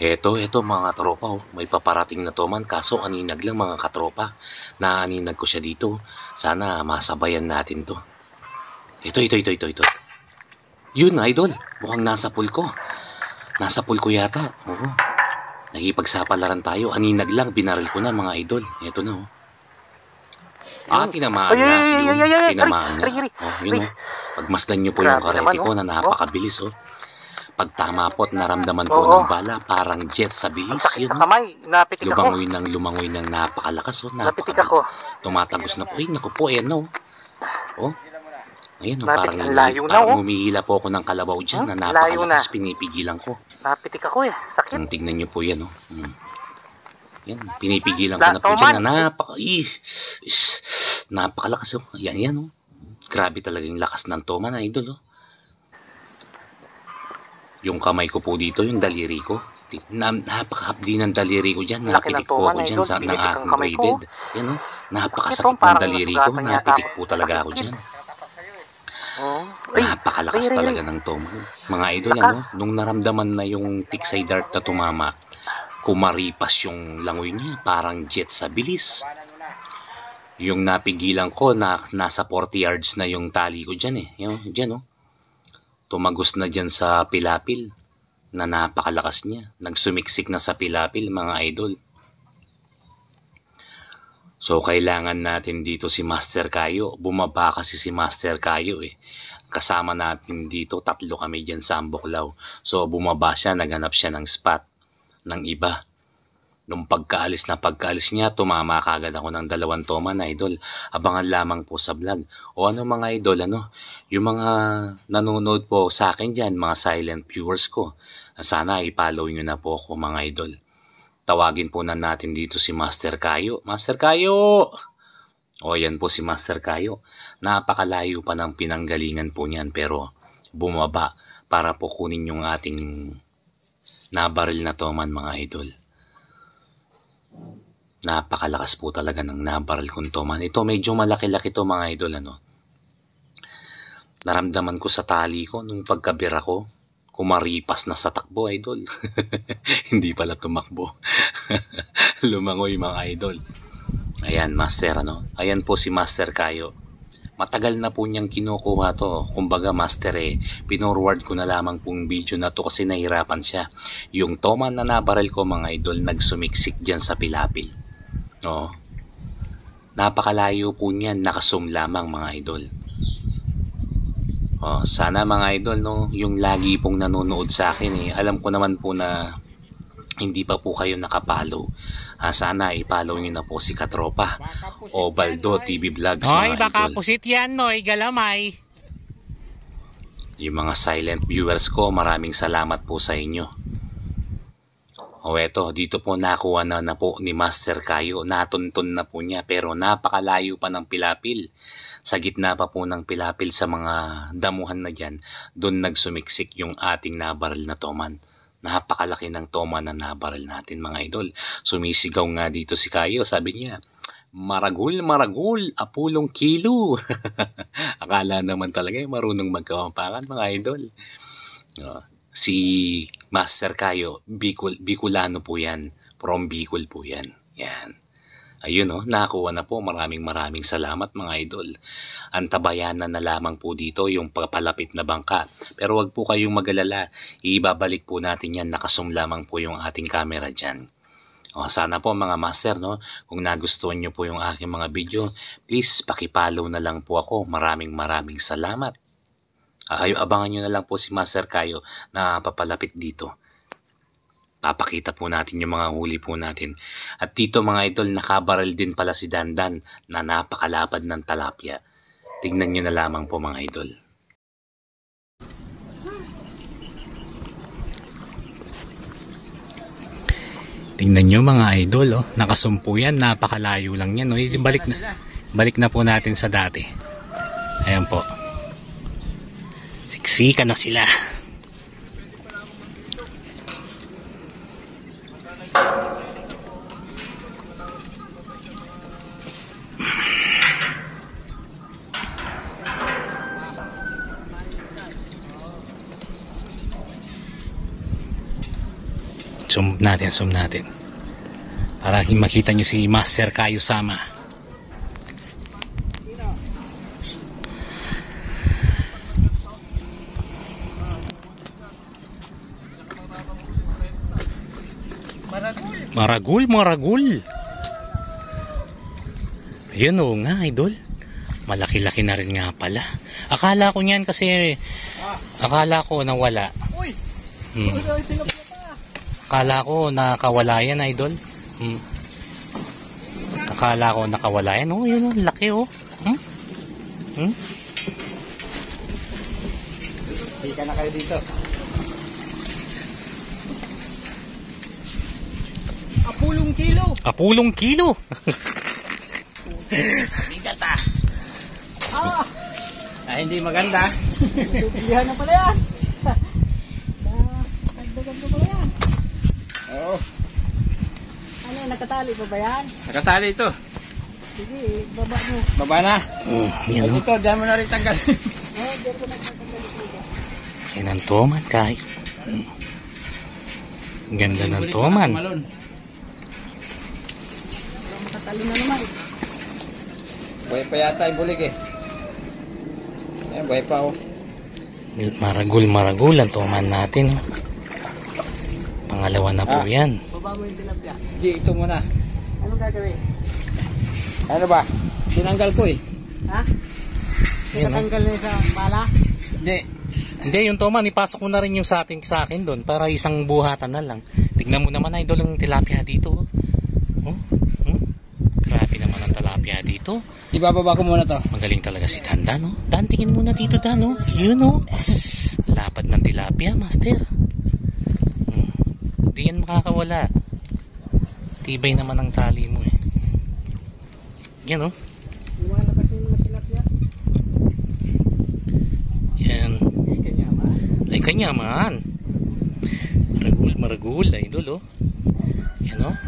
Eto mga tropa, oh. May paparating na toman kaso aninag lang mga katropa. Naaninag ko siya dito. Sana masabayan natin to. Ito. Yun, idol. Mukhang nasa pool ko. Nasa pool ko yata. Oo. Nagipagsapalaran tayo. Aninag lang, binaril ko na mga idol. Eto na, oh. Tinamaan na. Yun, tinamaan na. Oh, yun, oh. Pagmasdan nyo po yung karete ko na napakabilis, oh. Pagtama po at naramdaman po ng bala, parang jet sa bilis. Yun, oh. Lumangoy ng napakalakas, oh. Napitik ako. Tumatagos na po. Ay, naku po, ayan, oh. Oh. Ayan, oh, parang humihila po ako ng kalabaw dyan na napakalakas, pinipigilan ko. Napitik ako eh, sakit. Tignan nyo po yan, oh. Yan, pinipigilan ko na po dyan na napakalakas, oh. Yan, oh. Grabe talaga yung lakas ng toman, idol, oh. Yung kamay ko po dito, yung daliri ko. Napakahapdi ng daliri ko dyan. Napitik po ako dyan ng aking braided. Yan, oh. Napakasakit ng daliri ko. Napitik po talaga ako dyan. Napakalakas talaga ng toman. Mga idol, ano, nung naramdaman na yung tiksay dart na tumama, kumaripas yung langoy niya, parang jet sa bilis. Yung napigilan ko, nasa 40 yards na yung tali ko dyan, eh. Yung, dyan, oh. Tumagos na dyan sa pilapil na napakalakas niya. Nagsumiksik na sa pilapil, mga idol. So, kailangan natin dito si Master Kayo. Bumaba kasi si Master Kayo, eh. Kasama natin dito, 3 kami dyan sa Amboklaw. So, bumaba siya, naghanap siya ng spot ng iba. Nung pagkaalis niya, tumama kagad ako ng 2 toman, idol. Abangan lamang po sa vlog. O ano mga idol, ano? Yung mga nanonood po sa akin dyan, mga silent viewers ko, sana i-follow nyo na po ako mga idol. Tawagin po na natin dito si Master Kayo. Master Kayo! O yan po si Master Kayo. Napakalayo pa ng pinanggalingan po niyan pero bumaba para po kunin yung ating nabaril na toman mga idol. Napakalakas po talaga ng nabaril kong toman. Ito medyo malaki-laki to mga idol, ano. Naramdaman ko sa tali ko nung pagkabira ko, kumaripas na sa takbo, idol. Hindi pala tumakbo. Lumangoy mga idol. Ayan, Master, ano. Ayan po si Master Kayo. Matagal na po niyang kinukuha to. Kumbaga, Master, pinorward ko na lamang pong video na to kasi nahirapan siya. Yung toman na nabaril ko, mga idol, nagsumiksik dyan sa pilapil. No? Napakalayo po niyan, nakasum lamang mga idol. Sana mga idol, no, yung lagi pong nanonood sa akin, alam ko naman po na hindi pa po kayo nakapollow. Sana i-follow nyo na po si Katropa o Baldo TV Vlogs mga idol. Baka pusit yan, noy, galamay. Yung mga silent viewers ko, maraming salamat po sa inyo. Eto, dito po nakuha na po ni Master Kayo. Natuntun na po niya pero napakalayo pa ng pilapil. Sa gitna pa po ng pilapil sa mga damuhan na dyan, doon nagsumiksik yung ating nabaril na toman. Napakalaki ng toman na nabaril natin mga idol. Sumisigaw nga dito si Kayo, sabi niya, maragul, apulong kilo. Akala naman talaga marunong magkawampangan mga idol. Si Master Kayo, Bicolano po yan. From Bicol po yan. Yan. Ayun, nakakuha na po. Maraming salamat mga idol. Antabayanan na lamang po dito yung papalapit na bangka. Pero wag po kayong mag-alala. Ibabalik po natin yan. Nakasum lamang po yung ating camera dyan. Sana po mga master, no, kung nagustuhan nyo po yung aking mga video, please pakipollow na lang po ako. Maraming salamat. Abangan nyo na lang po si Master Kayo na papalapit dito. Papakita po natin yung mga huli po natin. At dito mga idol, nakabaril din pala si Dandan na napakalapad ng talapia. Tignan nyo na lamang po mga idol. Tingnan nyo mga idol, nakasumpo yan, napakalayo lang yan. Balik na po natin sa dati. Ayan po. Siksika na sila. Zoom natin, zoom natin. Para makita nyo si Master Kayo Sama. Maragul, maragul. Ayun o nga, idol. Malaki-laki na rin nga pala. Akala ko niyan kasi akala ko nawala. Akala ko nakawala yan, idol. Akala ko nakawala yan. Oh, yun, laki oh. Sika na kayo dito. Apulong kilo. Apulong kilo. Bigat ah. Hindi maganda. Pilihan na pala yan. Nagdagan ko pala yan. Oo. Ano, nakatali pa ba yan? Nakatali ito. Sige, baba mo. Baba na. Yan o. Ito, dyan mo na rin tanggal. Dyan ko nagtanggal ito. Yan ang toman, Kayo. Ang ganda ng toman. Makatalo na naman. Buhay pa yata yung bulig eh. Ayan, buhay pa oh. Maragul ang toman natin. Pangalawa na po yan. Baba mo yung tilapia. Hindi, ito muna. Anong gagawin? Ano ba? Tinanggal ko eh. Ha? Nakatanggal na sa bala? Hindi. Hindi, yung toman, ipasok mo na rin yung sa akin doon para isang buhatan na lang. Tignan mo naman, idol, ang tilapia dito. Oh. Grabe naman ang tilapia dito. Ibababa ko muna to. Magaling talaga si Dan, no? Dan, tingin muna dito, Dan, no? Yun, no? Lapad ng tilapia, master. Hindi yan makakawala. Tibay naman ang tali mo, eh. Yan, no? Lumala kasi yung mga tilapia. Yan. Ay, kanyaman. Ay, kanyaman. Maragul, idol, oh. Yan, oh.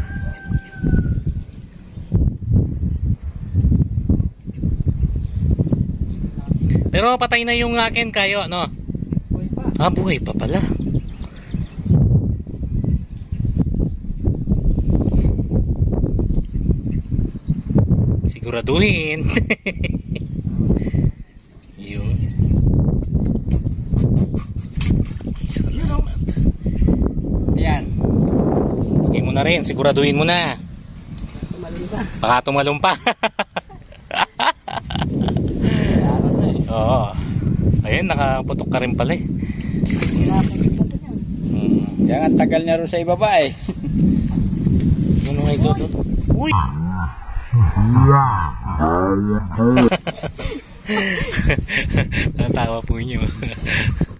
Pero patay na yung akin, Kayo, no? Buhay pa. Ah, buhay pa pala. Siguraduhin. Yun. Salamat. Ayan. Lagay mo na rin, siguraduhin mo na. Tumalun ka. Baka tumalong pa. Oo. Ayun, nakaputok ka rin pala eh. Hirapan yung sabi niya. Kaya ang tagal niya rin sa ibaba eh. Ano nga ito? Uy! Natawa po niyo.